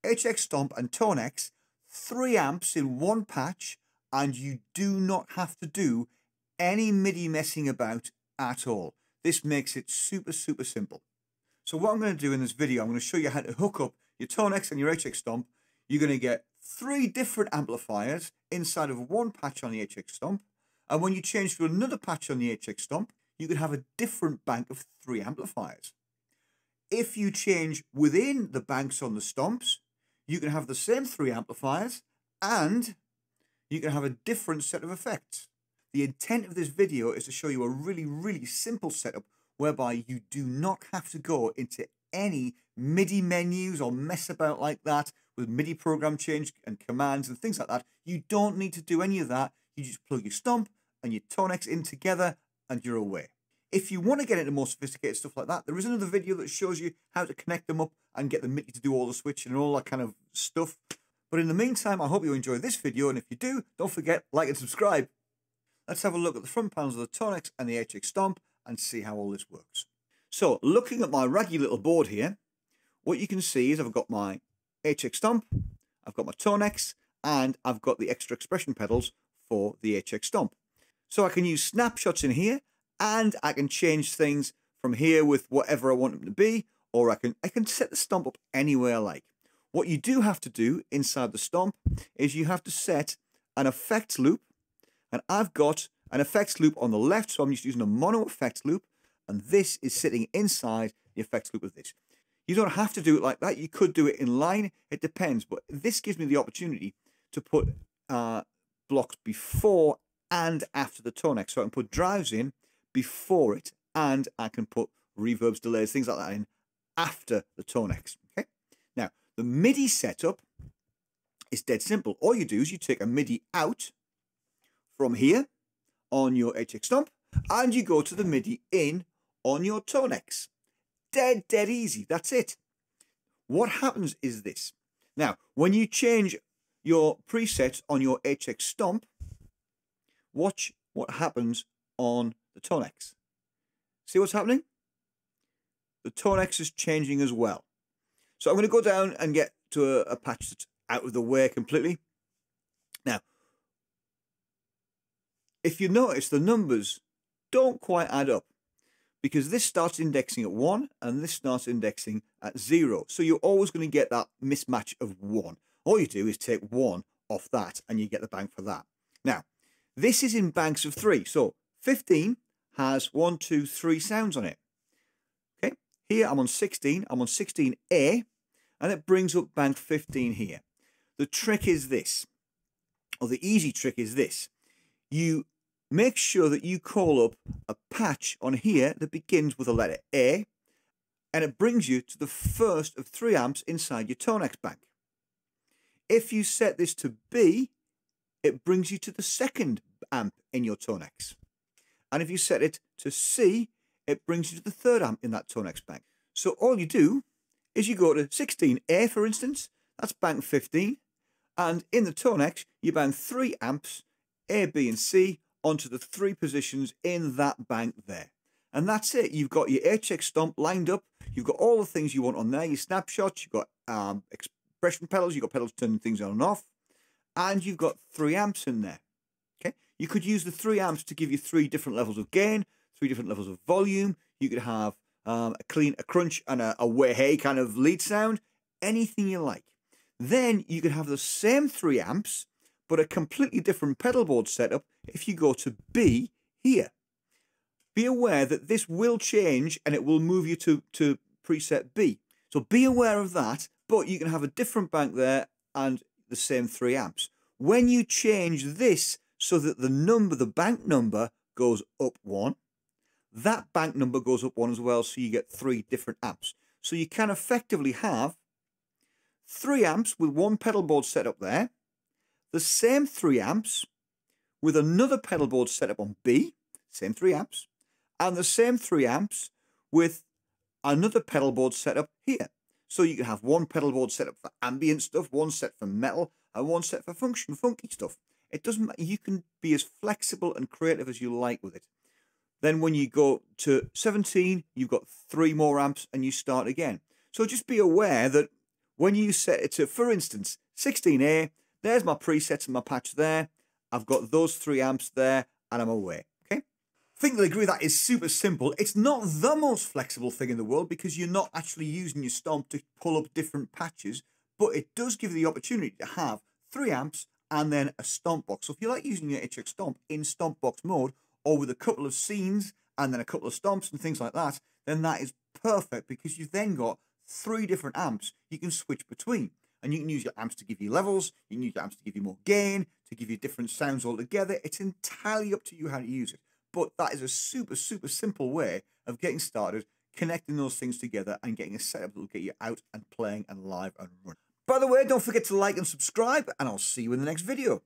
HX Stomp and Tonex, 3 amps in one patch, and you do not have to do any MIDI messing about at all. This makes it super simple. So what I'm going to do in this video, I'm going to show you how to hook up your Tonex and your HX Stomp. You're going to get 3 different amplifiers inside of one patch on the HX Stomp, and when you change to another patch on the HX Stomp, you can have a different bank of 3 amplifiers. If you change within the banks on the Stomps, you can have the same 3 amplifiers and you can have a different set of effects. The intent of this video is to show you a really simple setup whereby you do not have to go into any MIDI menus or mess about like that with MIDI program change and commands and things like that. You don't need to do any of that. You just plug your Stomp and your Tonex in together and you're away. If you want to get into more sophisticated stuff like that, there is another video that shows you how to connect them up and get the MIDI to do all the switching and all that kind of stuff. But in the meantime, I hope you enjoy this video, and if you do, don't forget, like and subscribe. Let's have a look at the front panels of the Tonex and the HX Stomp and see how all this works. So, looking at my raggy little board here, what you can see is I've got my HX Stomp, I've got my Tonex, and I've got the extra expression pedals for the HX Stomp. So I can use snapshots in here, and I can change things from here with whatever I want them to be, or I can set the Stomp up any way I like. What you do have to do inside the Stomp is you have to set an effects loop, and I've got an effects loop on the left, so I'm just using a mono effects loop, and this is sitting inside the effects loop of this. You don't have to do it like that. You could do it in line. It depends, but this gives me the opportunity to put blocks before and after the Tonex, so I can put drives in before it, and I can put reverbs, delays, things like that in after the Tonex. Okay. Now, the MIDI setup is dead simple. All you do is you take a MIDI out from here on your HX Stomp, and you go to the MIDI in on your Tonex. Dead easy. That's it. What happens is this. Now, when you change your presets on your HX Stomp, watch what happens on the Tonex. See what's happening? The Tonex is changing as well. So I'm going to go down and get to a patch that's out of the way completely. Now, if you notice, the numbers don't quite add up, because this starts indexing at 1 and this starts indexing at 0. So you're always going to get that mismatch of 1. All you do is take 1 off that and you get the bank for that. Now, this is in banks of 3. So 15 has 1, 2, 3 sounds on it. Okay, here I'm on 16. I'm on 16A, and it brings up bank 15 here. The trick is this, or the easy trick is this. You make sure that you call up a patch on here that begins with a letter A, and it brings you to the first of 3 amps inside your Tonex bank. If you set this to B, it brings you to the 2nd amp in your Tonex. And if you set it to C, it brings you to the 3rd amp in that Tonex bank. So all you do is you go to 16A, for instance, that's bank 15, and in the Tonex, you bang 3 amps, A, B, and C, onto the 3 positions in that bank there. And that's it. You've got your HX Stomp lined up. You've got all the things you want on there. Your snapshots, you've got expression pedals, you've got pedals turning things on and off, and you've got 3 amps in there. Okay, you could use the 3 amps to give you 3 different levels of gain, 3 different levels of volume. You could have a clean, a crunch, and a way-hey kind of lead sound, anything you like. Then you could have the same 3 amps, but a completely different pedal board setup if you go to B here. Be aware that this will change and it will move you to preset B. So be aware of that, but you can have a different bank there and the same 3 amps. When you change this so that the bank number goes up 1, that bank number goes up 1 as well, so you get 3 different amps. So you can effectively have 3 amps with one pedal board set up there, the same 3 amps with another pedal board set up on B, same 3 amps, and the same 3 amps with another pedal board set up here. So you can have one pedal board set up for ambient stuff, one set for metal, and one set for funky stuff. It doesn't matter. You can be as flexible and creative as you like with it. Then when you go to 17, you've got 3 more amps and you start again. So just be aware that when you set it to, for instance, 16A, there's my presets and my patch there. I've got those 3 amps there, and I'm away. Okay? I think you'll agree that is super simple. It's not the most flexible thing in the world because you're not actually using your Stomp to pull up different patches, but it does give you the opportunity to have 3 amps and then a Stomp box. So if you like using your HX Stomp in Stomp box mode, or with a couple of scenes and then a couple of stomps and things like that, then that is perfect because you've then got 3 different amps you can switch between. And you can use your amps to give you levels, you can use your amps to give you more gain, to give you different sounds altogether. It's entirely up to you how to use it. But that is a super, super simple way of getting started, connecting those things together and getting a setup that will get you out and playing and live and running. By the way, don't forget to like and subscribe, and I'll see you in the next video.